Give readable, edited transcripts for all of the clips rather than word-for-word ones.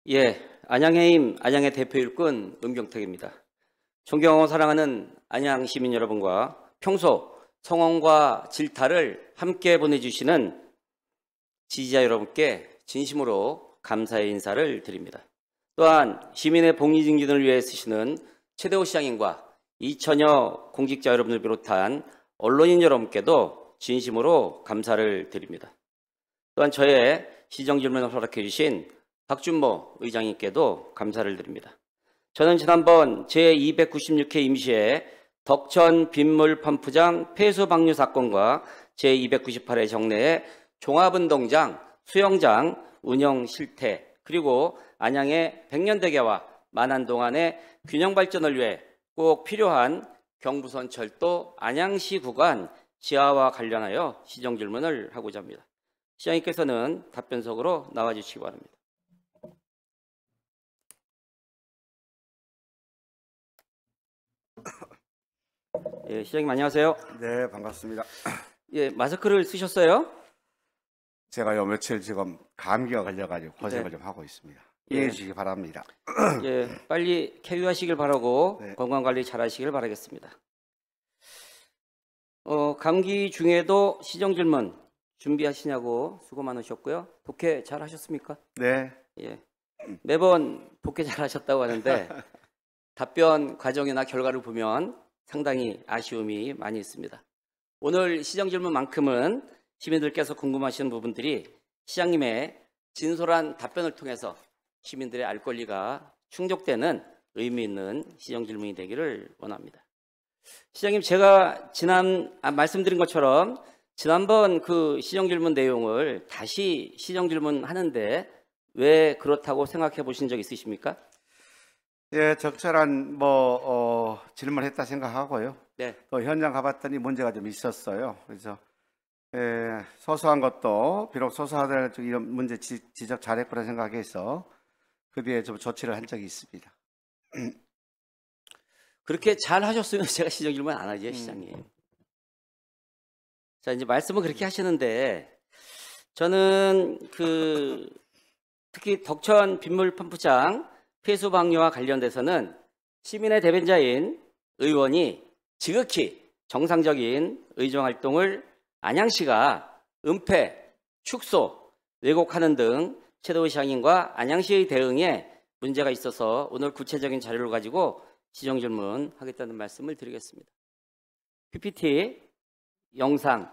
예, 안양의 힘, 안양의 대표 일꾼 은경택입니다. 존경하고 사랑하는 안양 시민 여러분과 평소 성원과 질타를 함께 보내주시는 지지자 여러분께 진심으로 감사의 인사를 드립니다. 또한 시민의 복리증진을 위해 쓰시는 최대호 시장님과 이천여 공직자 여러분을 비롯한 언론인 여러분께도 진심으로 감사를 드립니다. 또한 저의 시정질문을 허락해 주신 박준모 의장님께도 감사를 드립니다. 저는 지난번 제296회 임시회 덕천 빗물 펌프장 폐수 방류 사건과 제298회 정례의 종합운동장, 수영장 운영 실태, 그리고 안양의 백년대교와 만안동안의 균형 발전을 위해 꼭 필요한 경부선 철도 안양시 구간 지하와 관련하여 시정질문을 하고자 합니다. 시장님께서는 답변석으로 나와주시기 바랍니다. 예, 시장님 안녕하세요. 네, 반갑습니다. 예, 마스크를 쓰셨어요? 제가요 며칠 지금 감기가 걸려가지고 고생을 네. 좀 하고 있습니다. 예. 이해해 주시기 바랍니다. 예, 빨리 쾌유하시길 바라고 네. 건강관리 잘 하시길 바라겠습니다. 감기 중에도 시정질문 준비하시냐고 수고 많으셨고요. 독해 잘 하셨습니까? 네, 예, 매번 독해 잘 하셨다고 하는데 답변 과정이나 결과를 보면 상당히 아쉬움이 많이 있습니다. 오늘 시정질문만큼은 시민들께서 궁금하시는 부분들이 시장님의 진솔한 답변을 통해서 시민들의 알 권리가 충족되는 의미 있는 시정질문이 되기를 원합니다. 시장님, 제가 말씀드린 것처럼 지난번 그 시정질문 내용을 다시 시정질문 하는데 왜 그렇다고 생각해 보신 적 있으십니까? 예, 적절한 질문했다 생각하고요. 네. 또 현장 가봤더니 문제가 좀 있었어요. 그래서 소소한 것도 비록 소소하더라도 이런 문제 지적 잘했구나 생각해서 그 뒤에 좀 조치를 한 적이 있습니다. 그렇게 잘 하셨으면 제가 시정질문 안 하죠, 시장님. 자, 이제 말씀은 그렇게 하시는데 저는 특히 덕천 빗물 펌프장 폐수 방류와 관련돼서는 시민의 대변자인 의원이 지극히 정상적인 의정 활동을 안양시가 은폐, 축소, 왜곡하는 등 최대호 시장님과 안양시의 대응에 문제가 있어서 오늘 구체적인 자료를 가지고 시정질문 하겠다는 말씀을 드리겠습니다. PPT 영상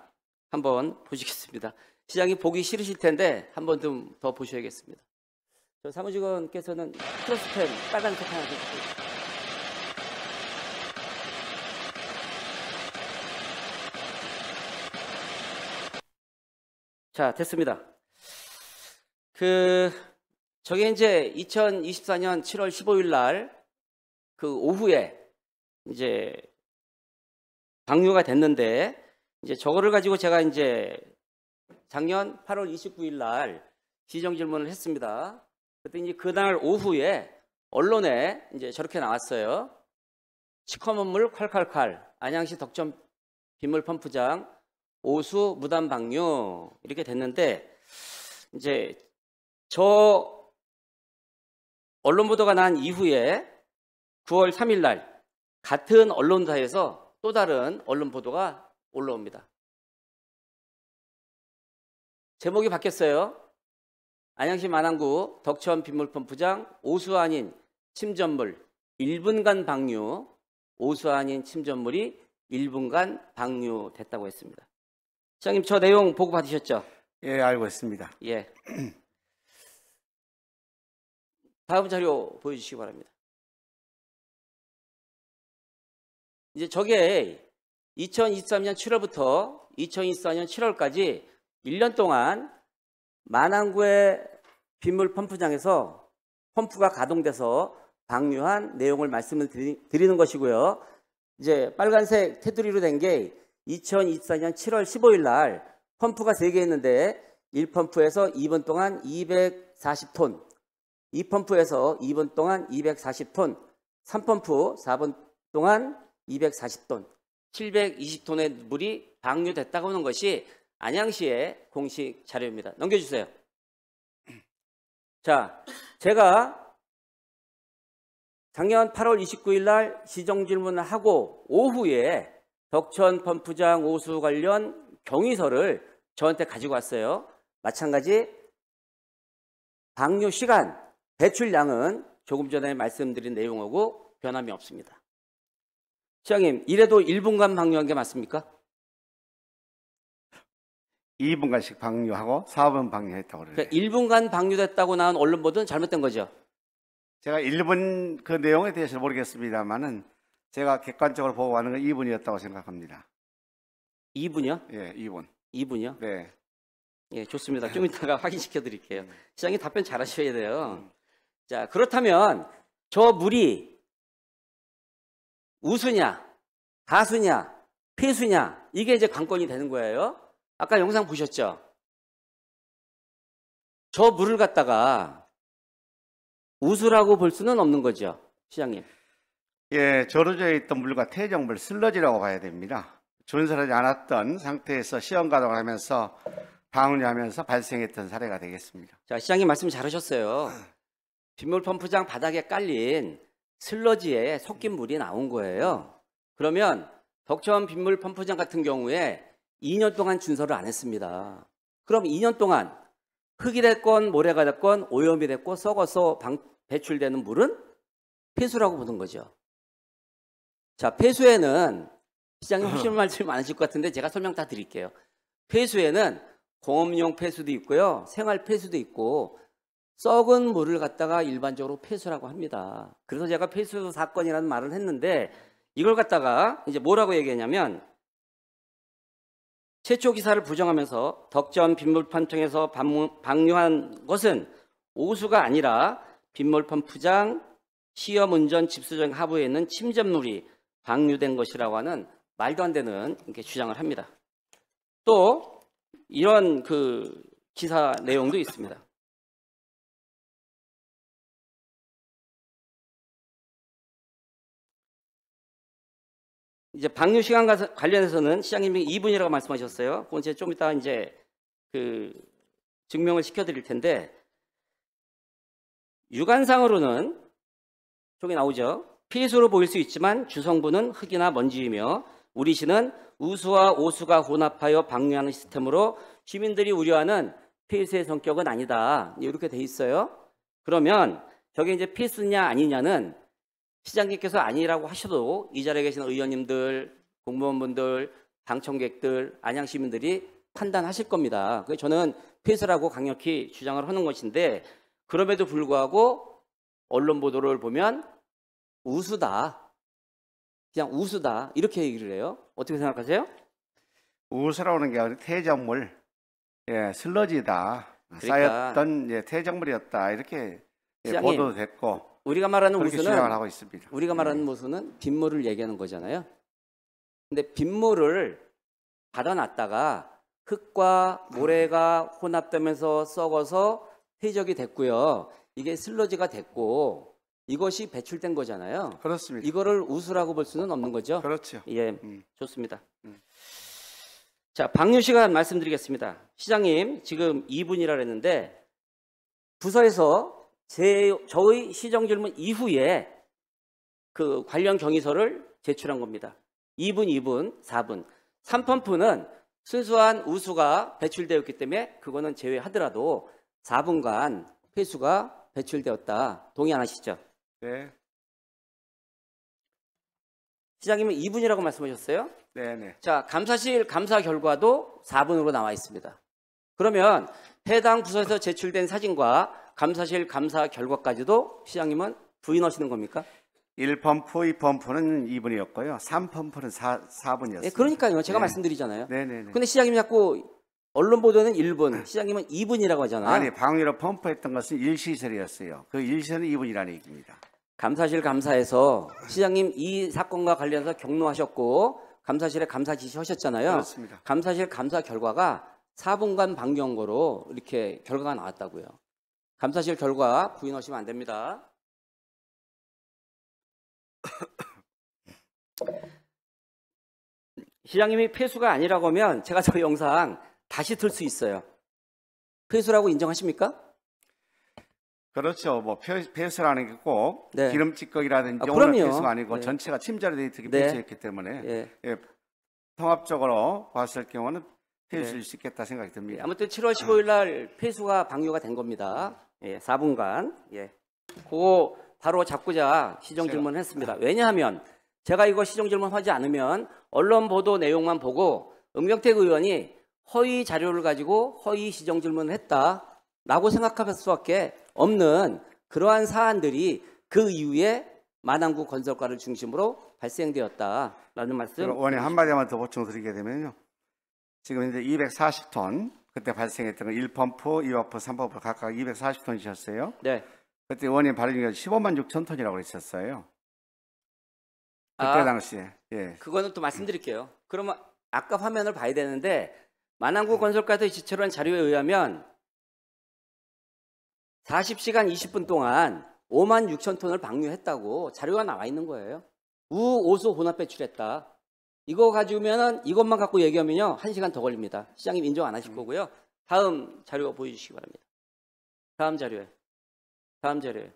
한번 보시겠습니다. 시장님 보기 싫으실 텐데 한 번 좀 더 보셔야겠습니다. 저 사무직원께서는 크로스펜 빨간색 하나 주시고. 자, 됐습니다. 저게 이제 2024년 7월 15일 날 그 오후에 이제 방류가 됐는데 이제 저거를 가지고 제가 이제 작년 8월 29일 날 시정질문을 했습니다. 그랬더니 그날 오후에 언론에 이제 저렇게 나왔어요. 시커먼 물 콸콸콸 안양시 덕천 빗물 펌프장 오수 무단 방류 이렇게 됐는데 이제 저 언론 보도가 난 이후에 9월 3일 날 같은 언론사에서 또 다른 언론 보도가 올라옵니다. 제목이 바뀌었어요. 안양시 만안구 덕천 빗물 펌프장 오수 아닌 침전물 1분간 방류, 오수 아닌 침전물이 1분간 방류됐다고 했습니다. 시장님, 저 내용 보고 받으셨죠? 예, 알고 있습니다. 예. 다음 자료 보여주시기 바랍니다. 이제 저게 2023년 7월부터 2024년 7월까지 1년 동안 만안구의 빗물 펌프장에서 펌프가 가동돼서 방류한 내용을 말씀을 드리는 것이고요. 이제 빨간색 테두리로 된 게 2024년 7월 15일 날 펌프가 3개 있는데 1펌프에서 2분 동안 240톤, 2펌프에서 2분 동안 240톤, 3펌프 4분 동안 240톤, 720톤의 물이 방류됐다고 하는 것이 안양시의 공식 자료입니다. 넘겨주세요. 자, 제가 작년 8월 29일 날 시정 질문을 하고 오후에 덕천 펌프장 오수 관련 경위서를 저한테 가지고 왔어요. 마찬가지 방류 시간, 배출량은 조금 전에 말씀드린 내용하고 변함이 없습니다. 시장님, 이래도 1분간 방류한 게 맞습니까? 2분간씩 방류하고 4분 방류했다고 그래요. 그러니까 1분간 방류됐다고 나온 언론 보도는 잘못된 거죠. 제가 1분 그 내용에 대해서는 모르겠습니다만은 제가 객관적으로 보고 가는 건 2분이었다고 생각합니다. 2분이요? 예, 2분. 2분이요? 네. 예, 좋습니다. 좀 이따가 확인시켜 드릴게요. 시장님 답변 잘 하셔야 돼요. 자, 그렇다면 저 물이 우수냐, 가수냐, 폐수냐, 이게 이제 관건이 되는 거예요. 아까 영상 보셨죠? 저 물을 갖다가 우수라고 볼 수는 없는 거죠, 시장님. 예, 조르져 있던 물과 퇴적물 슬러지라고 봐야 됩니다. 준설하지 않았던 상태에서 시험 가동을 하면서 방류하면서 발생했던 사례가 되겠습니다. 자, 시장님 말씀 잘하셨어요. 빗물 펌프장 바닥에 깔린 슬러지에 섞인 물이 나온 거예요. 그러면 덕천 빗물 펌프장 같은 경우에 2년 동안 준설을 안 했습니다. 그럼 2년 동안 흙이 됐건 모래가 됐건 오염이 됐고 썩어서 배출되는 물은 폐수라고 보는 거죠. 자, 폐수에는 시장님 하실 말씀이 많으실 것 같은데 제가 설명 다 드릴게요. 폐수에는 공업용 폐수도 있고요, 생활 폐수도 있고 썩은 물을 갖다가 일반적으로 폐수라고 합니다. 그래서 제가 폐수 사건이라는 말을 했는데 이걸 갖다가 이제 뭐라고 얘기했냐면 최초 기사를 부정하면서 덕천 빗물 펌프장에서 방류한 것은 오수가 아니라 빗물 펌프장 시험 운전 집수정 하부에 있는 침전물이 방류된 것이라고 하는 말도 안 되는 이렇게 주장을 합니다. 또 이런 그 기사 내용도 있습니다. 이제 방류 시간과 관련해서는 시장님이 2분이라고 말씀하셨어요. 그건 제가 좀 이따 이제 그 증명을 시켜드릴 텐데 육안상으로는 저기 나오죠. 폐수로 보일 수 있지만 주성분은 흙이나 먼지이며 우리 시는 우수와 오수가 혼합하여 방류하는 시스템으로 시민들이 우려하는 폐수의 성격은 아니다. 이렇게 돼 있어요. 그러면 저게 이제 폐수냐 아니냐는 시장님께서 아니라고 하셔도 이 자리에 계신 의원님들, 공무원분들, 방청객들, 안양시민들이 판단하실 겁니다. 그래서 저는 폐수라고 강력히 주장을 하는 것인데 그럼에도 불구하고 언론 보도를 보면 우수다. 그냥 우수다. 이렇게 얘기를 해요. 어떻게 생각하세요? 우수라는 게 아니라 퇴적물, 예, 슬러지다. 그러니까 쌓였던 예, 퇴적물이었다. 이렇게 예, 시장님, 보도도 됐고 우리가 말하는 그렇게 주장을 우수는 하고 있습니다. 우리가 말하는 우수는 빗물을 얘기하는 거잖아요. 근데 빗물을 받아놨다가 흙과 모래가 혼합되면서 썩어서 퇴적이 됐고요. 이게 슬러지가 됐고 이것이 배출된 거잖아요. 그렇습니다. 이거를 우수라고 볼 수는 없는 거죠. 그렇죠. 예, 좋습니다. 자, 방류 시간 말씀드리겠습니다. 시장님 지금 2분이라 했는데 부서에서 저의 시정 질문 이후에 그 관련 경위서를 제출한 겁니다. 2분, 4분. 3펌프는 순수한 우수가 배출되었기 때문에 그거는 제외하더라도 4분간 폐수가 배출되었다. 동의 안 하시죠? 네. 시장님은 2분이라고 말씀하셨어요? 네. 자, 감사실 감사 결과도 4분으로 나와 있습니다. 그러면 해당 부서에서 제출된 사진과 감사실 감사 결과까지도 시장님은 부인하시는 겁니까? 1펌프, 2펌프는 2분이었고요. 3펌프는 4분이었습니다. 네, 그러니까요. 제가 네. 말씀드리잖아요. 네네네. 근데 시장님이 자꾸 언론 보도는 1분, 시장님은 2분이라고 하잖아요. 아니, 방류로 펌프했던 것은 1시설이었어요. 그 1시설은 2분이라는 얘기입니다. 감사실 감사에서 시장님 이 사건과 관련해서 경로하셨고 감사실에 감사 지시하셨잖아요. 그렇습니다. 감사실 감사 결과가 4분간 방류한 거로 이렇게 결과가 나왔다고요. 감사실 결과 부인하시면 안 됩니다. 시장님이 폐수가 아니라고 하면 제가 저 영상 다시 틀 수 있어요. 폐수라고 인정하십니까? 그렇죠. 뭐 폐수라는 게 꼭 네. 기름 찌꺼기라든지 아, 오늘 그럼요. 폐수가 아니고 네. 전체가 침자로 되어 있기 네. 폐수였기 때문에 예. 통합적으로 봤을 경우는 폐수일 네. 수 있겠다 생각이 듭니다. 아무튼 7월 15일 날 폐수가 방류가 된 겁니다. 예, 4분간. 예. 그거 바로 잡고자 시정 질문을 했습니다. 왜냐하면 제가 이거 시정 질문하지 않으면 언론 보도 내용만 보고 은경택 의원이 허위 자료를 가지고 허위 시정 질문을 했다라고 생각할 수밖에 없는 그러한 사안들이 그 이후에 만안구 건설과를 중심으로 발생되었다라는 말씀. 의원님 한마디만 더 보충드리게 되면요. 지금 이제 240톤 그때 발생했던 거 1펌프, 2펌프, 3펌프 각각 240톤이셨어요. 네. 그때 의원님 발언이 15만 6천 톤이라고 했었어요. 그때 아, 당시에. 예. 그거는 또 말씀드릴게요. 그러면 아까 화면을 봐야 되는데 만안구 건설과의 지체한 자료에 의하면 40시간 20분 동안 5만 6천 톤을 방류했다고 자료가 나와 있는 거예요. 우오수 혼합 배출했다. 이거 가지고면은 이것만 갖고 얘기하면요 1시간 더 걸립니다. 시장님 인정 안 하실 거고요. 다음 자료 보여주시기 바랍니다. 다음 자료에, 다음 자료에,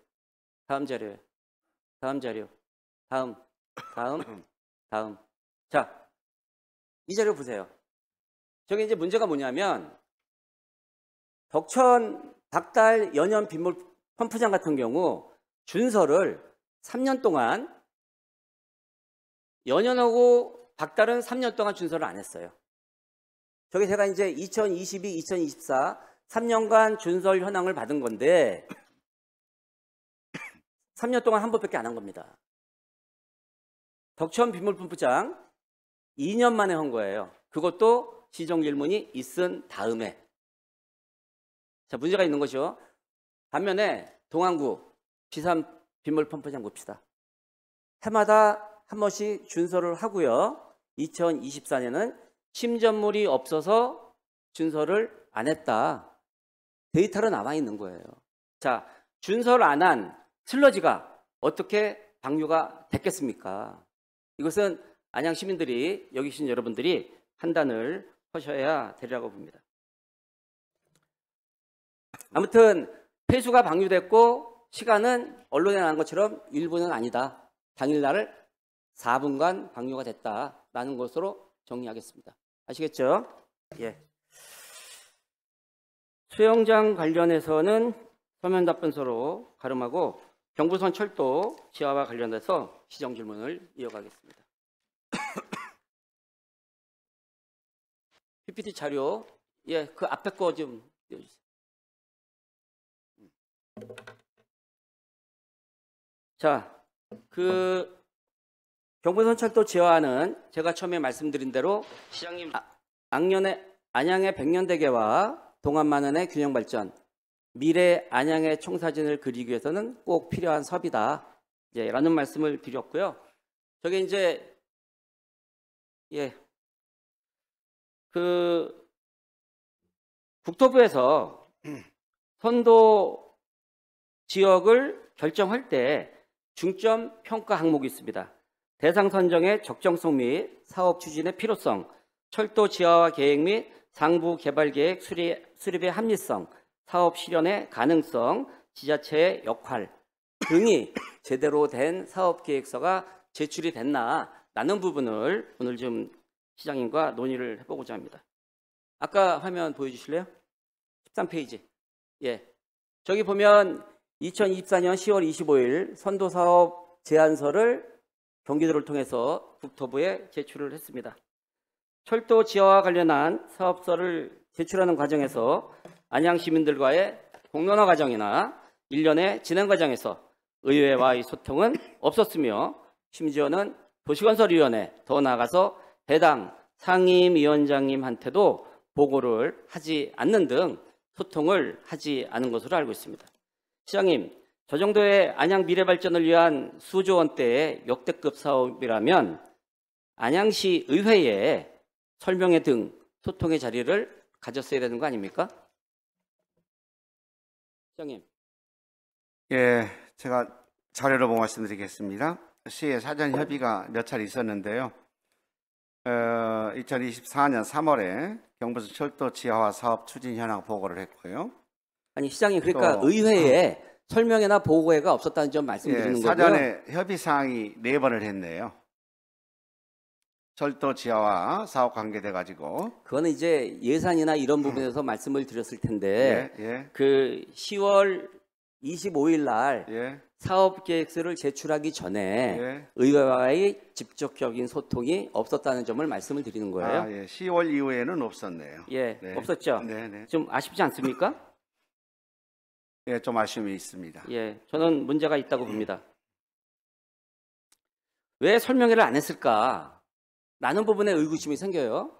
다음 자료에, 다음 자료, 다음. 자, 이 자료 보세요. 저게 이제 문제가 뭐냐면 덕천 박달 연연 빗물 펌프장 같은 경우 준설을 3년 동안 연연하고 박달은 3년 동안 준설을 안 했어요. 저게 제가 이제 2022, 2024 3년간 준설 현황을 받은 건데 3년 동안 한 번밖에 안 한 겁니다. 덕천 빗물 펌프장 2년 만에 한 거예요. 그것도 시정 질문이 있은 다음에. 자, 문제가 있는 거죠. 반면에 동안구 비산 빗물 펌프장 봅시다. 해마다 한 번씩 준설을 하고요. 2024년은 침전물이 없어서 준설을 안 했다. 데이터로 나와 있는 거예요. 자, 준설 안 한 슬러지가 어떻게 방류가 됐겠습니까? 이것은 안양 시민들이, 여기 계신 여러분들이 판단을 하셔야 되리라고 봅니다. 아무튼 폐수가 방류됐고 시간은 언론에 나온 것처럼 1분은 아니다. 당일날을 4분간 방류가 됐다라는 것으로 정리하겠습니다. 아시겠죠? 예. 수영장 관련해서는 서면 답변서로 가름하고 경부선 철도 지하와 관련해서 시정 질문을 이어가겠습니다. PPT 자료, 예, 그 앞에 거 좀 띄워주세요. 자, 그 경부선 철도 지하화는 제가 처음에 말씀드린 대로 시장님 안양의 백년대계와 동안만원의 균형 발전, 미래 안양의 청사진을 그리기 위해서는 꼭 필요한 섭이다. 예, 라는 말씀을 드렸고요. 저게 이제 그 국토부에서 선도 지역을 결정할 때 중점 평가 항목이 있습니다. 대상 선정의 적정성 및 사업 추진의 필요성, 철도 지하화 계획 및 상부 개발 계획 수립의 합리성, 사업 실현의 가능성, 지자체의 역할 등이 제대로 된 사업 계획서가 제출이 됐나라는 부분을 오늘 좀 시장님과 논의를 해보고자 합니다. 아까 화면 보여주실래요? 13페이지. 예, 저기 보면 2024년 10월 25일 선도사업 제안서를 경기도를 통해서 국토부에 제출을 했습니다. 철도 지하와 관련한 사업서를 제출하는 과정에서 안양 시민들과의 공론화 과정이나 일련의 진행 과정에서 의회와의 소통은 없었으며 심지어는 도시건설위원회, 더 나아가서 해당 상임위원장님한테도 보고를 하지 않는 등 소통을 하지 않은 것으로 알고 있습니다. 시장님, 저 정도의 안양 미래 발전을 위한 수조 원대의 역대급 사업이라면 안양시 의회에 설명회 등 소통의 자리를 가졌어야 되는 거 아닙니까? 시장님. 예, 제가 자료를 보고 말씀드리겠습니다. 시의 사전 협의가 몇 차례 있었는데요. 2024년 3월에 경부선 철도 지하화 사업 추진 현황 보고를 했고요. 아니 시장님, 그러니까 또, 의회에 설명회나 보고회가 없었다는 점 말씀드리는 거고요. 사전에 협의 사항이 4번을 했네요. 철도 지하화 사업 관계돼 가지고 그거는 이제 예산이나 이런 부분에서 말씀을 드렸을 텐데 예. 그 10월 25일 날 예. 사업 계획서를 제출하기 전에 예. 의회와의 직접적인 소통이 없었다는 점을 말씀을 드리는 거예요. 아, 예. 10월 이후에는 없었네요. 예, 네. 없었죠. 네. 좀 아쉽지 않습니까? 예, 좀 아쉬움이 있습니다. 예, 저는 문제가 있다고 봅니다. 왜 설명회를 안 했을까? 라는 부분에 의구심이 생겨요.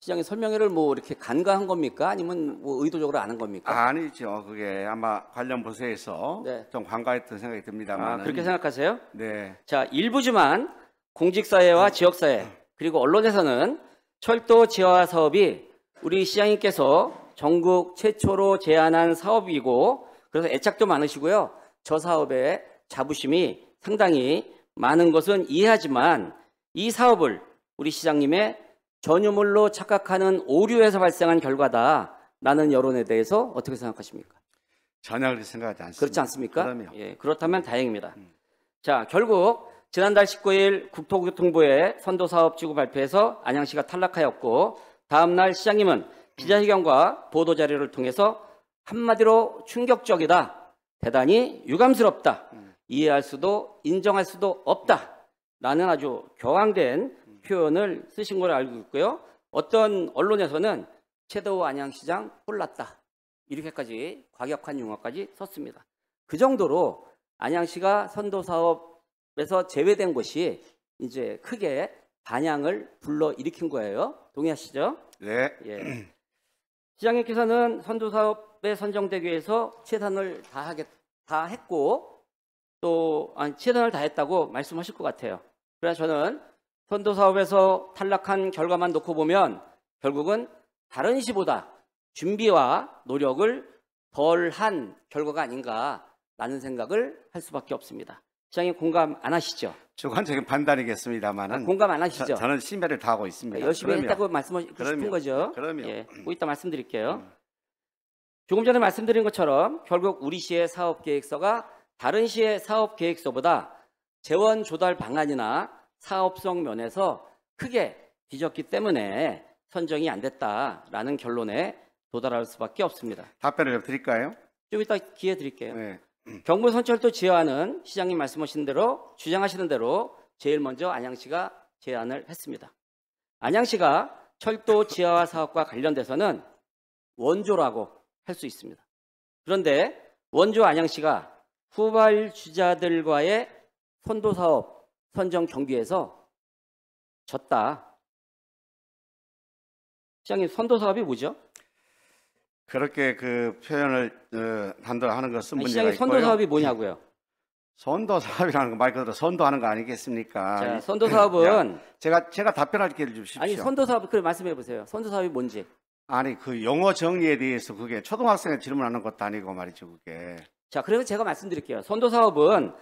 시장이 설명회를 뭐 이렇게 간과한 겁니까? 아니면 뭐 의도적으로 안 한 겁니까? 아니죠. 그게 아마 관련 부서에서 네. 좀 관과했던 생각이 듭니다만. 그렇게 생각하세요? 네. 자, 일부지만 공직사회와 지역사회 그리고 언론에서는 철도 지하화 사업이 우리 시장님께서 전국 최초로 제안한 사업이고 그래서 애착도 많으시고요. 저 사업에 자부심이 상당히 많은 것은 이해하지만 이 사업을 우리 시장님의 전유물로 착각하는 오류에서 발생한 결과다라는 여론에 대해서 어떻게 생각하십니까? 전혀 그렇게 생각하지 않습니다. 그렇지 않습니까? 그럼요. 예, 그렇다면 다행입니다. 자, 결국 지난달 19일 국토교통부의 선도사업지구 발표에서 안양시가 탈락하였고 다음 날 시장님은 기자회견과 보도자료를 통해서 한마디로 충격적이다, 대단히 유감스럽다, 이해할 수도 인정할 수도 없다라는 아주 격앙된 표현을 쓰신 걸 알고 있고요. 어떤 언론에서는 최대호 안양시장 홀랐다 이렇게까지 과격한 용어까지 썼습니다. 그 정도로 안양시가 선도사업에서 제외된 것이 이제 크게 반향을 불러일으킨 거예요. 동의하시죠? 네. 예. 시장님께서는 선도사업에 선정되기 위해서 최선을 다 했고 또 최선을 다했다고 말씀하실 것 같아요. 그래서 저는 선도사업에서 탈락한 결과만 놓고 보면 결국은 다른 시보다 준비와 노력을 덜한 결과가 아닌가라는 생각을 할 수밖에 없습니다. 시장님 공감 안 하시죠? 주관적인 판단이겠습니다만은 공감 안 하시죠? 저는 심혈을 다하고 있습니다. 열심히 그럼요. 했다고 말씀하시고 싶은 그럼요. 거죠? 그럼요. 예, 뭐 이따 말씀드릴게요. 조금 전에 말씀드린 것처럼 결국 우리 시의 사업계획서가 다른 시의 사업계획서보다 재원 조달 방안이나 사업성 면에서 크게 뒤졌기 때문에 선정이 안 됐다라는 결론에 도달할 수밖에 없습니다. 답변을 좀 드릴까요? 좀 이따 기회 드릴게요. 네. 경부 선철도 지하화는 시장님 말씀하신 대로 주장하시는 대로 제일 먼저 안양시가 제안을 했습니다. 안양시가 철도 지하화 사업과 관련돼서는 원조라고 할 수 있습니다. 그런데 원조 안양시가 후발주자들과의 선도사업 선정 경기에서 졌다. 시장님 선도사업이 뭐죠? 그렇게 그 표현을 단도하는 것은 문제가 시장님 있고요. 선도사업이 뭐냐고요? 선도사업이라는 거 말 그대로 선도하는 거 아니겠습니까? 자, 선도사업은 제가 답변할 기회를 주십시오. 아니 선도사업 그래 말씀해 보세요. 선도사업이 뭔지. 아니 그 용어 정리에 대해서 그게 초등학생이 질문하는 것도 아니고 말이죠 그게. 자, 그래서 제가 말씀드릴게요. 선도사업은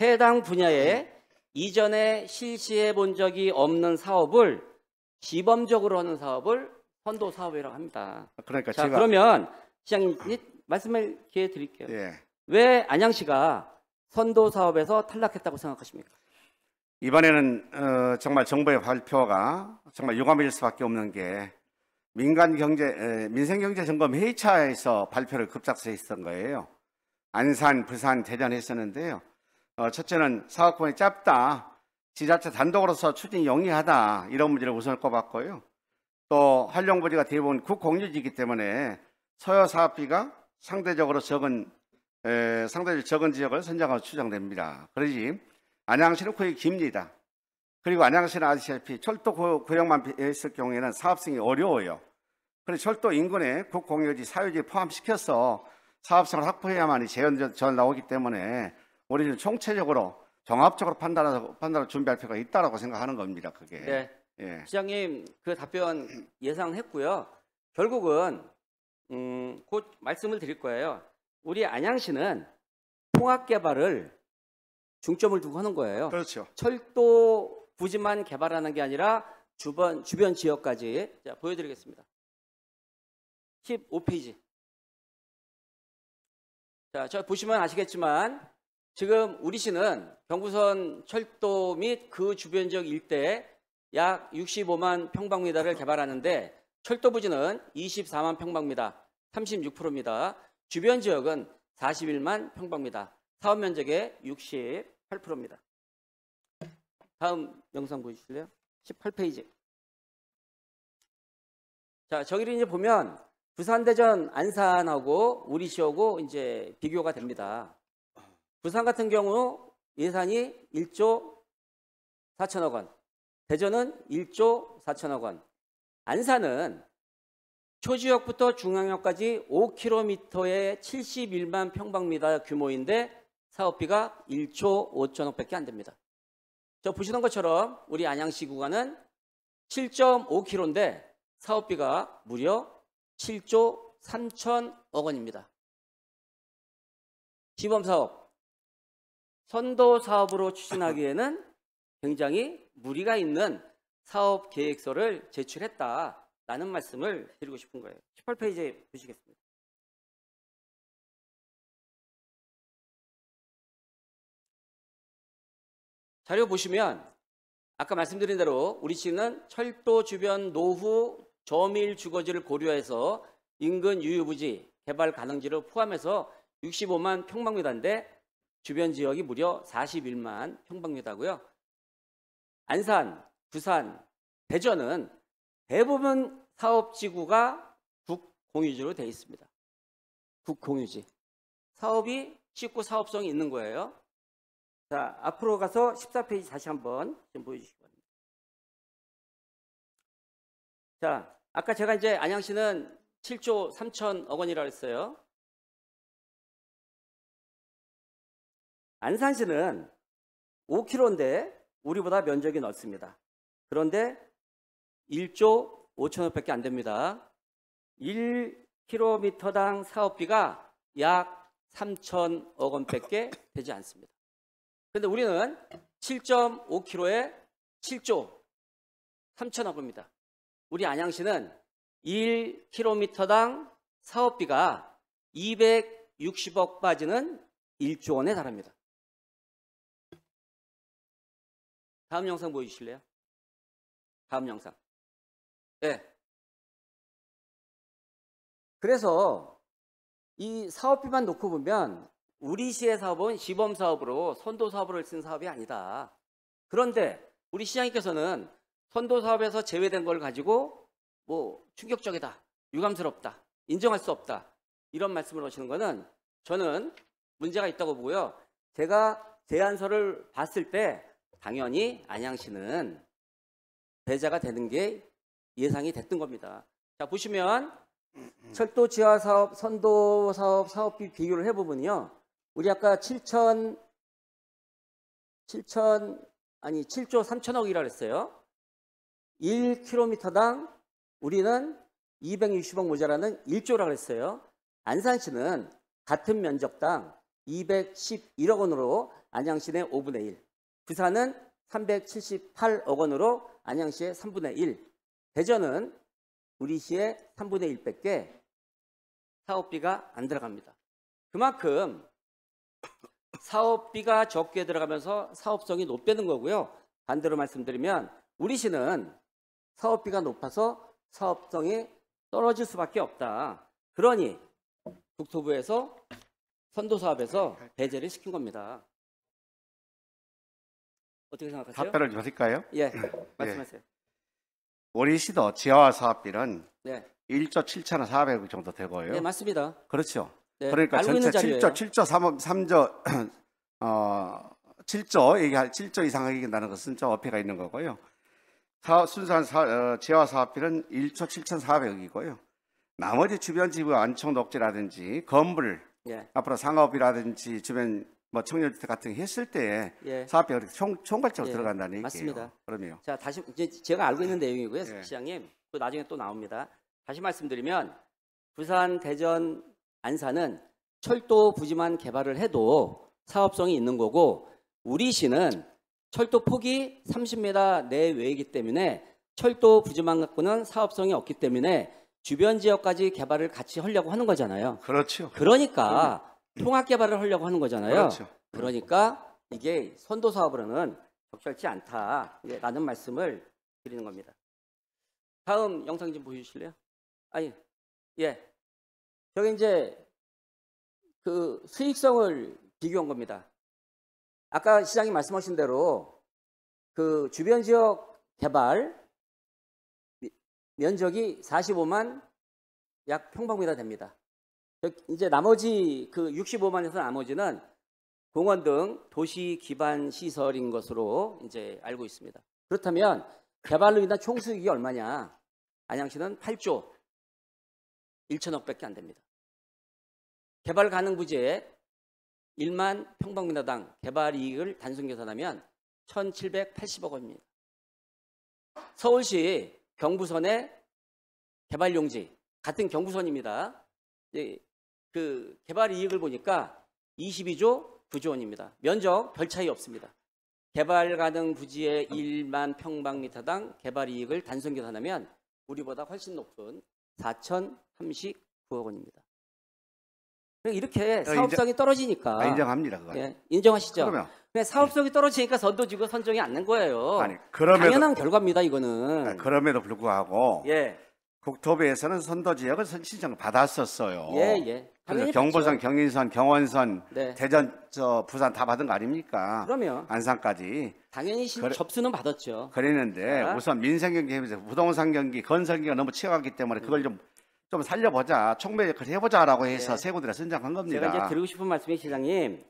해당 분야에 이전에 실시해 본 적이 없는 사업을 시범적으로 하는 사업을 선도사업이라고 합니다. 그러니까 자, 제가 그러면 시장님 말씀할 기회 드릴게요. 예. 왜 안양시가 선도사업에서 탈락했다고 생각하십니까? 이번에는 정말 정부의 발표가 정말 유감일 수밖에 없는 게 민생경제점검 회의차에서 발표를 급작스했던 거예요. 안산, 부산, 대전 했었는데요. 첫째는 사업권이 짧다, 지자체 단독으로서 추진이 영리하다 이런 문제를 우선 꼽았고요. 또 활용부지가 대부분 국공유지이기 때문에 소요 사업비가 상대적으로 적은 지역을 선정하고 추정됩니다. 그러지 안양시는 거의 깁니다. 그리고 안양시는 아시다시피 철도 구역만 있을 경우에는 사업성이 어려워요. 그래서 철도 인근에 국공유지, 사유지 포함시켜서 사업성을 확보해야만이 재원 나오기 때문에 우리는 총체적으로 종합적으로 판단을 준비할 필요가 있다고 생각하는 겁니다. 그게. 네. 예. 시장님 그 답변 예상했고요. 결국은 곧 말씀을 드릴 거예요. 우리 안양시는 통합 개발을 중점을 두고 하는 거예요. 그렇죠. 철도 부지만 개발하는 게 아니라 주변 지역까지. 자, 보여드리겠습니다. 15페이지. 자, 저 보시면 아시겠지만 지금 우리 시는 경부선 철도 및 그 주변 지역 일대에 약 65만 평방미터를 개발하는데 철도 부지는 24만 평방미터, 36%입니다. 주변 지역은 41만 평방미터, 사업 면적의 68%입니다. 다음 영상 보실래요? 18페이지. 자, 저기를 이제 보면 부산, 대전, 안산하고 우리시하고 이제 비교가 됩니다. 부산 같은 경우 예산이 1조 4천억 원, 대전은 1조 4천억 원, 안산은 초지역부터 중앙역까지 5km에 71만 평방미터 규모인데 사업비가 1조 5천억밖에 안 됩니다. 저 보시는 것처럼 우리 안양시 구간은 7.5km인데 사업비가 무려 7조 3천억 원입니다. 시범사업, 선도사업으로 추진하기에는 굉장히 무리가 있는 사업 계획서를 제출했다라는 말씀을 드리고 싶은 거예요. 18페이지 보시겠습니다. 자료 보시면 아까 말씀드린 대로 우리 시는 철도 주변 노후 저밀 주거지를 고려해서 인근 유휴부지, 개발 가능지를 포함해서 65만 평방미터인데 주변 지역이 무려 41만 평방미터고요. 안산, 부산, 대전은 대부분 사업지구가 국공유지로 되어 있습니다. 국공유지. 사업이 쉽고 사업성이 있는 거예요. 자, 앞으로 가서 14페이지 다시 한번 좀 보여주시기 바랍니다. 자, 아까 제가 이제 안양시는 7조 3천억 원이라고 했어요. 안산시는 5km인데 우리보다 면적이 넓습니다. 그런데 1조 5천억밖에 안 됩니다. 1km당 사업비가 약 3천억 원밖에 되지 않습니다. 그런데 우리는 7.5km에 7조 3천억 원입니다. 우리 안양시는 1km당 사업비가 260억 빠지는 1조 원에 달합니다. 다음 영상 보여주실래요? 다음 영상. 네. 그래서 이 사업비만 놓고 보면 우리 시의 사업은 시범사업으로 선도사업으로 쓴 사업이 아니다. 그런데 우리 시장님께서는 선도사업에서 제외된 걸 가지고 뭐 충격적이다, 유감스럽다, 인정할 수 없다 이런 말씀을 하시는 거는 저는 문제가 있다고 보고요. 제가 제안서를 봤을 때 당연히 안양시는 배제가 되는 게 예상이 됐던 겁니다. 자, 보시면 철도 지하 사업, 선도 사업, 사업비 비교를 해보면요. 우리 아까 7조 3천억이라고 했어요. 1km당 우리는 260억 모자라는 1조라고 했어요. 안산시는 같은 면적당 211억 원으로 안양시의 5분의 1, 부산은 378억 원으로 안양시의 3분의 1, 대전은 우리 시의 3분의 1밖에 사업비가 안 들어갑니다. 그만큼 사업비가 적게 들어가면서 사업성이 높다는 거고요. 반대로 말씀드리면 우리 시는 사업비가 높아서 사업성이 떨어질 수밖에 없다. 그러니 국토부에서 선도사업에서 배제를 시킨 겁니다. 어떻게 생각하세요? 답변을 드릴까요? 예, 말씀하세요. 우리 시도 지하화 사업비는 네, 1조 7,400억 정도 되고요. 네 맞습니다. 그렇죠. 네, 그러니까 알고 있는 전체 자료예요. 7조 이상 하긴다는 것은 좀 어폐가 있는 거고요. 순수한 지하화 사업비는 1조 7,400억이고요. 나머지 주변 지구 안청 녹지라든지 건물, 예, 앞으로 상업이라든지 주변 뭐 청년주택 같은 거 했을 때 예. 사업비가 총괄적으로 예, 들어간다는 얘기예요. 맞습니다. 그럼요. 자, 다시 이제 제가 알고 있는 내용이고요, 예. 시장님. 또 나중에 또 나옵니다. 다시 말씀드리면 부산, 대전, 안산은 철도 부지만 개발을 해도 사업성이 있는 거고 우리 시는 철도 폭이 30m 내외이기 때문에 철도 부지만 갖고는 사업성이 없기 때문에 주변 지역까지 개발을 같이 하려고 하는 거잖아요. 그렇죠. 그러니까 통합 개발을 하려고 하는 거잖아요. 그렇죠. 그러니까 이게 선도 사업으로는 적절치 않다라는 말씀을 드리는 겁니다. 다음 영상 좀 보여주실래요? 아니, 예. 저기 이제 그 수익성을 비교한 겁니다. 아까 시장님 말씀하신 대로 그 주변 지역 개발 면적이 45만 약 평방미터 됩니다. 이제 나머지 그 65만에서 나머지는 공원 등 도시 기반 시설인 것으로 이제 알고 있습니다. 그렇다면 개발로 인한 총수익이 얼마냐? 안양시는 8조 1천억밖에 안 됩니다. 개발 가능 부지에 1만 평방미터당 개발 이익을 단순 계산하면 1,780억 원입니다. 서울시 경부선의 개발 용지 같은 경부선입니다. 그 개발 이익을 보니까 22조 9조 원입니다. 면적 별 차이 없습니다. 개발 가능 부지의 1만 평방미터당 개발 이익을 단순 계산하면 우리보다 훨씬 높은 4,039억 원입니다. 이렇게 사업성이 떨어지니까 인정합니다. 그거. 예, 인정하시죠? 그러면 사업성이 떨어지니까 선도지구 선정이 안 된 거예요. 아니, 그럼에도, 당연한 결과입니다. 이거는. 그럼에도 불구하고 예, 국토부에서는 선도 지역을 신청을 받았었어요. 예. 당연히 경부선, 받죠. 경인선, 경원선, 네. 대전, 부산 다 받은 거 아닙니까? 그러면 안산까지. 당연히 접수는 받았죠. 그랬는데 자. 우선 민생 경기 해보세요. 부동산 경기, 건설 경기가 너무 치열하기 때문에 그걸 좀 살려보자, 촉매 역할을 해보자라고 해서 네. 세고들이 선정한 겁니다. 제가 이제 드리고 싶은 말씀이 시장님,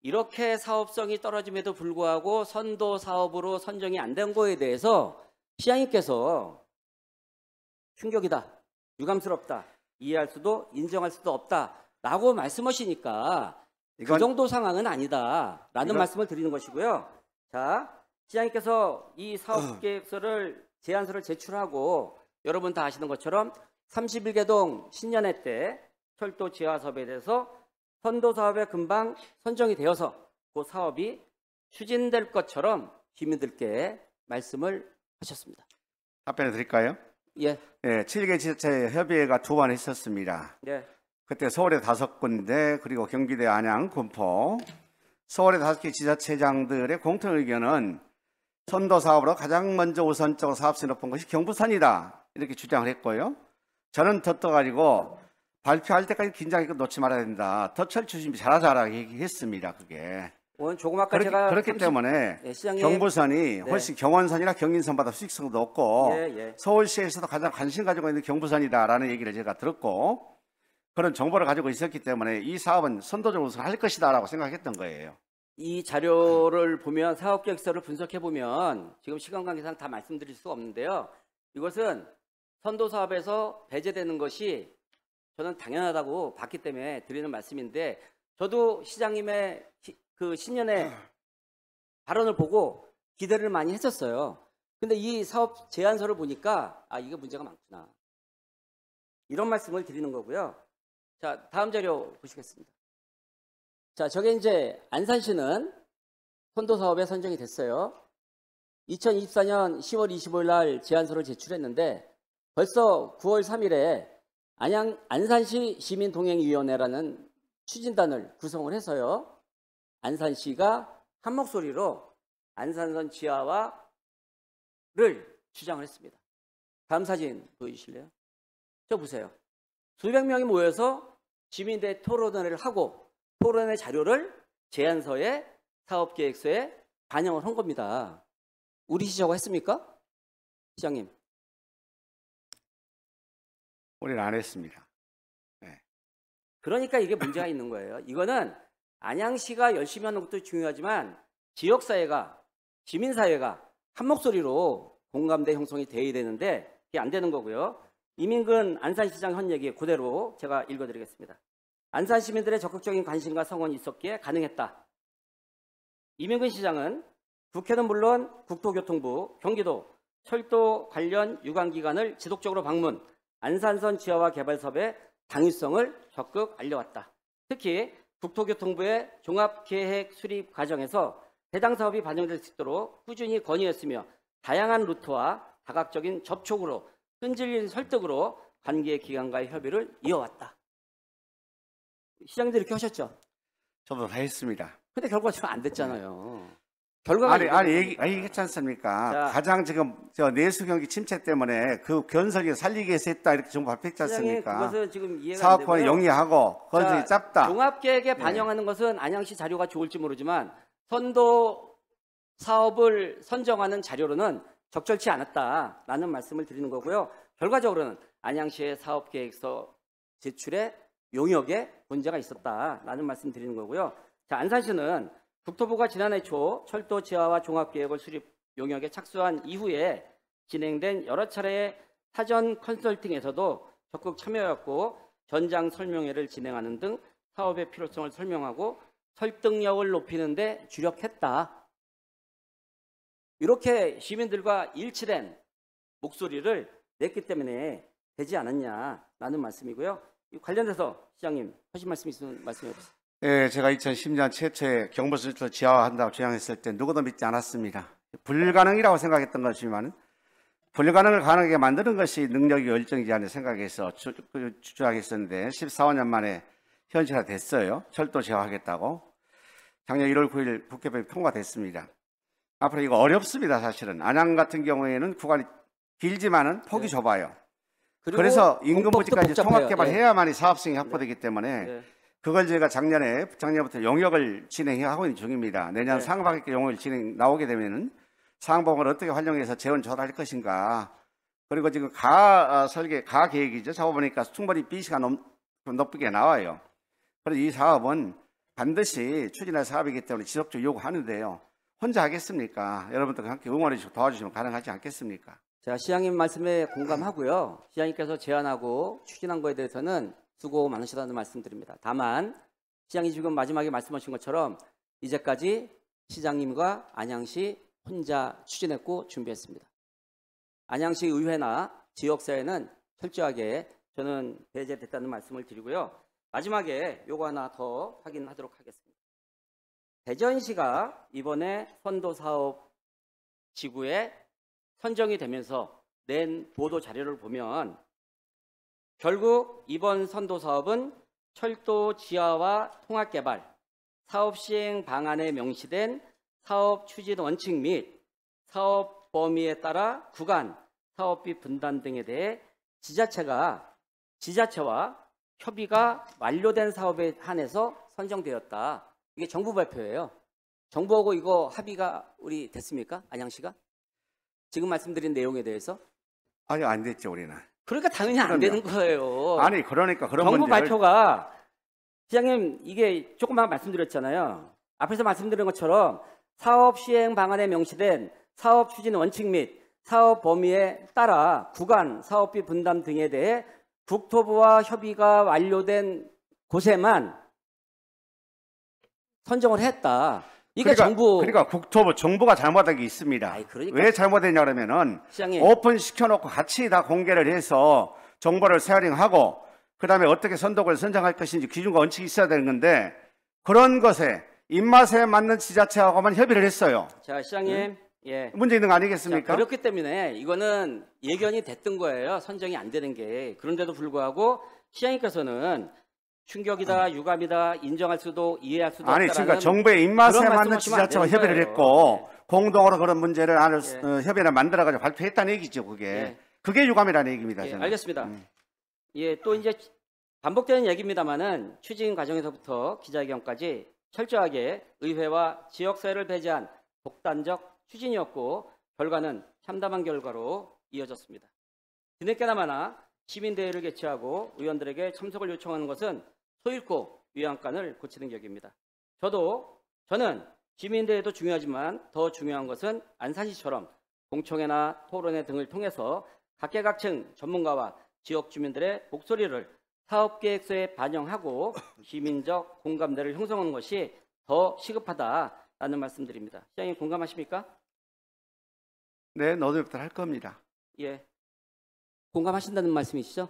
이렇게 사업성이 떨어짐에도 불구하고 선도 사업으로 선정이 안 된 거에 대해서 시장님께서 충격이다, 유감스럽다, 이해할 수도 인정할 수도 없다라고 말씀하시니까 그 정도 상황은 아니다라는 말씀을 드리는 것이고요. 자, 시장님께서 이 사업 계획서를 제안서를 제출하고 여러분 다 아시는 것처럼 31개동 신년회 때 철도 지하 사업에 대해서 선도 사업에 금방 선정이 되어서 그 사업이 추진될 것처럼 시민들께 말씀을 하셨습니다. 답변을 드릴까요? 예. 네, 7개 지자체 협의회가 2번 있었습니다. 네. 그때 서울에 5군데, 그리고 경기대, 안양, 군포, 서울의 5개 지자체장들의 공통 의견은 선도 사업으로 가장 먼저 우선적으로 사업성이 높은 것이 경부선이다, 이렇게 주장을 했고요. 저는 더 떠가지고 발표할 때까지 긴장해서 놓지 말아야 된다, 더 철주 준비 잘하자라고 얘기했습니다. 그게 오늘 조금 아까 제가 그렇기 때문에 예, 시장님. 경부선이 훨씬 경원선이나 경인선보다 수익성도 높고 예. 서울시에서도 가장 관심 가지고 있는 경부선이다라는 얘기를 제가 들었고 그런 정보를 가지고 있었기 때문에 이 사업은 선도적으로 할 것이다라고 생각했던 거예요. 이 자료를 보면 사업계획서를 분석해 보면 지금 시간 관계상 다 말씀드릴 수가 없는데요. 이것은 선도 사업에서 배제되는 것이 저는 당연하다고 봤기 때문에 드리는 말씀인데, 저도 시장님의 그 신년의 발언을 보고 기대를 많이 했었어요. 근데 이 사업 제안서를 보니까 이게 문제가 많구나, 이런 말씀을 드리는 거고요. 자, 다음 자료 보시겠습니다. 자, 저게 이제 안산시는 선도 사업에 선정이 됐어요. 2024년 10월 25일 날 제안서를 제출했는데 벌써 9월 3일에 안산시 시민동행위원회라는 추진단을 구성을 해서요, 안산시가 한 목소리로 안산선 지하화를 주장을 했습니다. 다음 사진 보여주실래요? 저 보세요. 수백 명이 모여서 시민대 토론회를 하고 토론회 자료를 제안서에 사업계획서에 반영을 한 겁니다. 우리 시저가 했습니까? 시장님. 우리는 안 했습니다. 그러니까 이게 문제가 있는 거예요. 이거는 안양시가 열심히 하는 것도 중요하지만 지역사회가, 시민사회가 한 목소리로 공감대 형성이 돼야 되는데 그게 안 되는 거고요. 이민근 안산시장 한 얘기 그대로 제가 읽어드리겠습니다. 안산 시민들의 적극적인 관심과 성원이 있었기에 가능했다. 이민근 시장은 국회는 물론 국토교통부, 경기도, 철도 관련 유관기관을 지속적으로 방문, 안산선 지하화 개발 사업의 당위성을 적극 알려왔다. 특히 국토교통부의 종합계획 수립 과정에서 해당 사업이 반영될 수 있도록 꾸준히 건의했으며 다양한 루트와 다각적인 접촉으로 끈질긴 설득으로 관계 기관과의 협의를 이어왔다. 시장님도 이렇게 하셨죠. 저도 다 했습니다. 근데 결과적으로 안 됐잖아요. 결과가 아니 얘기했지 않습니까? 자, 가장 지금 저 내수 경기 침체 때문에 그 건설이 살리기 위해서 했다 이렇게 정부 발표했지 시장님 않습니까? 그것은 지금 이해가 안 사업권을 되고요. 영위하고 건설이 자, 짧다. 종합계획에 반영하는 것은 안양시 자료가 좋을지 모르지만 선도 사업을 선정하는 자료로는 적절치 않았다라는 말씀을 드리는 거고요. 결과적으로는 안양시의 사업계획서 제출에 용역에 문제가 있었다라는 말씀 드리는 거고요. 자, 안산시는 국토부가 지난해 초 철도 지하화 종합계획을 수립 용역에 착수한 이후에 진행된 여러 차례의 사전 컨설팅에서도 적극 참여했고 전장 설명회를 진행하는 등 사업의 필요성을 설명하고 설득력을 높이는 데 주력했다. 이렇게 시민들과 일치된 목소리를 냈기 때문에 되지 않았냐라는 말씀이고요. 이 관련돼서 시장님 하신 말씀 있으면 말씀해 주세요. 예, 제가 2010년 최초에 경부철도 지하화한다고 주장했을 때 누구도 믿지 않았습니다. 불가능이라고 생각했던 것이지만 불가능을 가능하게 만드는 것이 능력이 열정이지 않은 생각에서 주장했었는데 14, 5년 만에 현실화됐어요. 철도 지하화하겠다고. 작년 1월 9일 국회법이 통과됐습니다. 앞으로 이거 어렵습니다. 사실은 안양 같은 경우에는 구간이 길지만은 폭이 좁아요. 그래서 인근부지까지 통합개발해야만이 사업성이 확보되기 때문에 그걸 저희가 작년부터 용역을 진행하고 있는 중입니다. 내년 상반기 용역을 나오게 되면은 상봉을 어떻게 활용해서 재원 조달할 것인가. 그리고 지금 가 계획이죠. 잡아보니까 충분히 B시가 높게 나와요. 그래서 이 사업은 반드시 추진할 사업이기 때문에 지속적으로 요구하는데요. 혼자 하겠습니까? 여러분들과 함께 응원해 주시고 도와주시면 가능하지 않겠습니까? 제가 시장님 말씀에 공감하고요. 시장님께서 제안하고 추진한 거에 대해서는 수고 많으시다는 말씀드립니다. 다만 시장이 지금 마지막에 말씀하신 것처럼 이제까지 시장님과 안양시 혼자 추진했고 준비했습니다. 안양시 의회나 지역사회는 철저하게 저는 배제됐다는 말씀을 드리고요. 마지막에 요거 하나 더 확인하도록 하겠습니다. 대전시가 이번에 선도사업 지구에 선정이 되면서 낸 보도 자료를 보면 결국 이번 선도사업은 철도 지하화 통합개발, 사업 시행 방안에 명시된 사업 추진 원칙 및 사업 범위에 따라 구간, 사업비 분담 등에 대해 지자체와 협의가 완료된 사업에 한해서 선정되었다. 이게 정부 발표예요. 정부하고 이거 합의가 우리 됐습니까? 안양시가? 지금 말씀드린 내용에 대해서? 아니, 안 됐죠, 우리는. 그러니까 당연히 안 되는 거예요. 아니, 그러니까 그런 정부 문제를 발표가 시장님 이게 조금만 말씀드렸잖아요. 앞에서 말씀드린 것처럼 사업 시행 방안에 명시된 사업 추진 원칙 및 사업 범위에 따라 구간, 사업비 분담 등에 대해 국토부와 협의가 완료된 곳에만 선정을 했다. 이게 그러니까 국토부 정부가 잘못한 게 있습니다. 아이, 그러니까. 왜 잘못했냐 그러면은 시장님. 오픈 시켜놓고 같이 다 공개를 해서 정보를 쉐어링하고 그다음에 어떻게 선도를 선정할 것인지 기준과 원칙이 있어야 되는 건데 그런 것에 입맛에 맞는 지자체하고만 협의를 했어요. 자, 시장님. 예. 문제 있는 거 아니겠습니까? 자, 그렇기 때문에 이거는 예견이 됐던 거예요. 선정이 안 되는 게. 그런데도 불구하고 시장님께서는 충격이다, 유감이다, 인정할 수도 이해할 수도 아니, 없다라는 그러니까 정부의 입맛에 그런 맞는 말씀하시면 안 지자체와 되는 협의를 거예요. 했고 네. 공동으로 그런 문제를 예. 협의를 만들어가지고 발표했다는 얘기죠. 그게 예. 그게 유감이라는 얘기입니다. 예, 저는. 알겠습니다. 예, 또 이제 반복되는 얘기입니다만은 추진 과정에서부터 기자회견까지 철저하게 의회와 지역사회를 배제한 독단적 추진이었고 결과는 참담한 결과로 이어졌습니다. 뒤늦게나마나 시민대회를 개최하고 의원들에게 참석을 요청하는 것은 소잃고 위안관을 고치는 격입니다. 저는 시민대회도 중요하지만 더 중요한 것은 안산시처럼 공청회나 토론회 등을 통해서 각계각층 전문가와 지역 주민들의 목소리를 사업계획서에 반영하고 시민적 공감대를 형성하는 것이 더 시급하다라는 말씀드립니다. 시장님 공감하십니까? 네, 너도부터 할 겁니다. 예, 공감하신다는 말씀이시죠?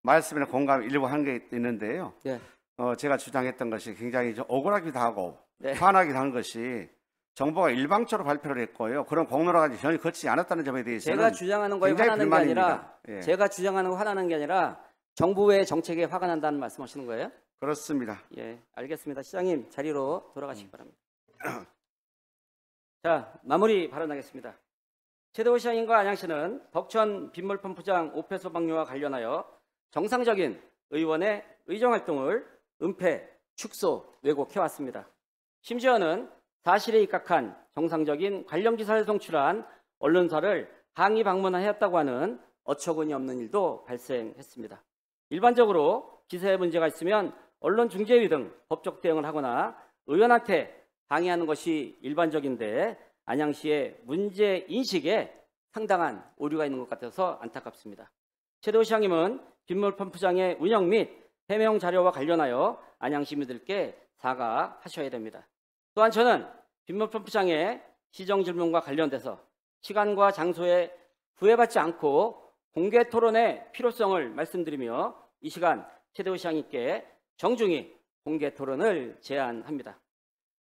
말씀에 공감 일부 한 게 있는데요. 예. 제가 주장했던 것이 굉장히 좀 억울하기도 하고 네. 화나기도 하는 것이 정부가 일방적으로 발표를 했고요. 그런 공론화가 전혀 거치지 않았다는 점에 대해서는 제가 주장하는 거에 굉장히 화나는 게 아니라 불만입니다. 예. 제가 주장하는 거 화나는 게 아니라 정부의 정책에 화가 난다는 말씀하시는 거예요? 그렇습니다. 예, 알겠습니다. 시장님 자리로 돌아가시기 바랍니다. 자, 마무리 발언하겠습니다. 최대호 시장님과 안양시는 덕천 빗물펌프장 오폐수 방류와 관련하여 정상적인 의원의 의정활동을 은폐, 축소, 왜곡해왔습니다. 심지어는 사실에 입각한 정상적인 관련 기사를 송출한 언론사를 항의 방문하였다고 하는 어처구니 없는 일도 발생했습니다. 일반적으로 기사에 문제가 있으면 언론중재위 등 법적 대응을 하거나 의원한테 항의하는 것이 일반적인데 안양시의 문제인식에 상당한 오류가 있는 것 같아서 안타깝습니다. 최대호 시장님은 빗물펌프장의 운영 및 해명 자료와 관련하여 안양 시민들께 사과하셔야 됩니다. 또한 저는 빗물펌프장의 시정 질문과 관련돼서 시간과 장소에 구애받지 않고 공개 토론의 필요성을 말씀드리며 이 시간 최대호 시장님께 정중히 공개 토론을 제안합니다.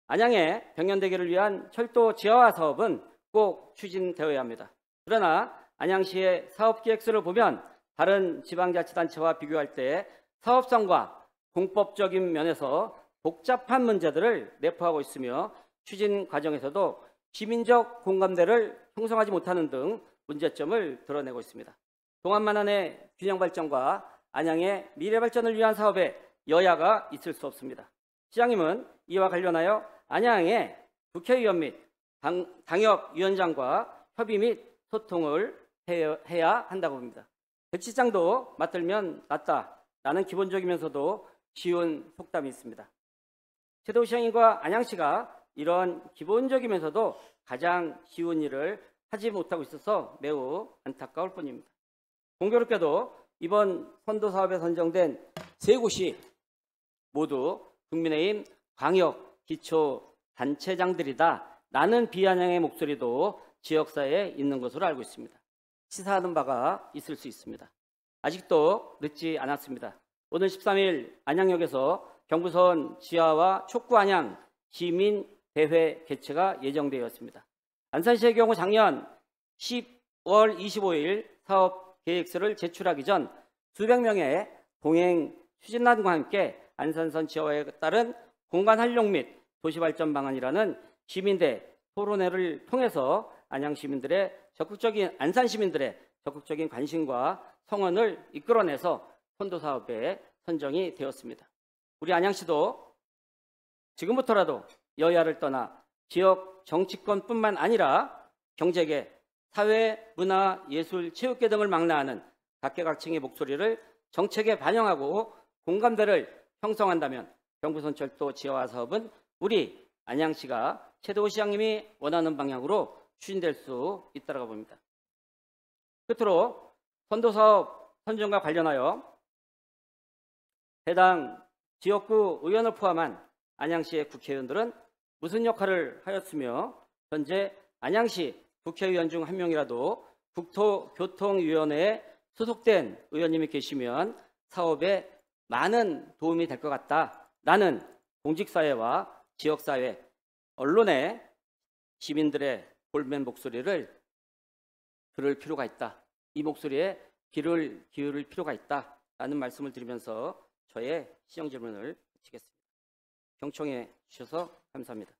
안양의 병현대교를 위한 철도 지하화 사업은 꼭 추진되어야 합니다. 그러나 안양시의 사업계획서를 보면 다른 지방자치단체와 비교할 때 사업성과 공법적인 면에서 복잡한 문제들을 내포하고 있으며 추진 과정에서도 시민적 공감대를 형성하지 못하는 등 문제점을 드러내고 있습니다. 동안만안의 균형 발전과 안양의 미래 발전을 위한 사업에 여야가 있을 수 없습니다. 시장님은 이와 관련하여 안양의 국회의원 및 당협위원장과 협의 및 소통을 해야 한다고 봅니다. 백시장도 맡들면 낫다라는 기본적이면서도 쉬운 속담이 있습니다. 최대호 시장님과 안양시가 이런 기본적이면서도 가장 쉬운 일을 하지 못하고 있어서 매우 안타까울 뿐입니다. 공교롭게도 이번 선도 사업에 선정된 세 곳이 모두 국민의힘 광역 기초 단체장들이다 라는 비아냥의 목소리도 지역사회에 있는 것으로 알고 있습니다. 시사하는 바가 있을 수 있습니다. 아직도 늦지 않았습니다. 오늘 13일 안양역에서 경부선 지하와 촉구 안양 시민대회 개최가 예정되어 있습니다. 안산시의 경우 작년 10월 25일 사업 계획서를 제출하기 전 수백 명의 동행 추진단과 함께 안산선 지하화에 따른 공간 활용 및 도시발전 방안이라는 시민대 토론회를 통해서 안산 시민들의 적극적인 관심과 성원을 이끌어내서 선도 사업에 선정이 되었습니다. 우리 안양시도 지금부터라도 여야를 떠나 지역 정치권뿐만 아니라 경제계, 사회, 문화, 예술, 체육계 등을 망라하는 각계각층의 목소리를 정책에 반영하고 공감대를 형성한다면 경부선철도 지하화 사업은 우리 안양시가 최대호 시장님이 원하는 방향으로 추진될 수 있다고 봅니다. 끝으로 선도사업 선정과 관련하여 해당 지역구 의원을 포함한 안양시의 국회의원들은 무슨 역할을 하였으며 현재 안양시 국회의원 중 한 명이라도 국토교통위원회에 소속된 의원님이 계시면 사업에 많은 도움이 될 것 같다라는 공직사회와 지역사회, 언론의 시민들의 골맨 목소리를 들을 필요가 있다. 이 목소리에 귀를 기울일 필요가 있다라는 말씀을 드리면서 저의 시정 질문을 마치겠습니다. 경청해 주셔서 감사합니다.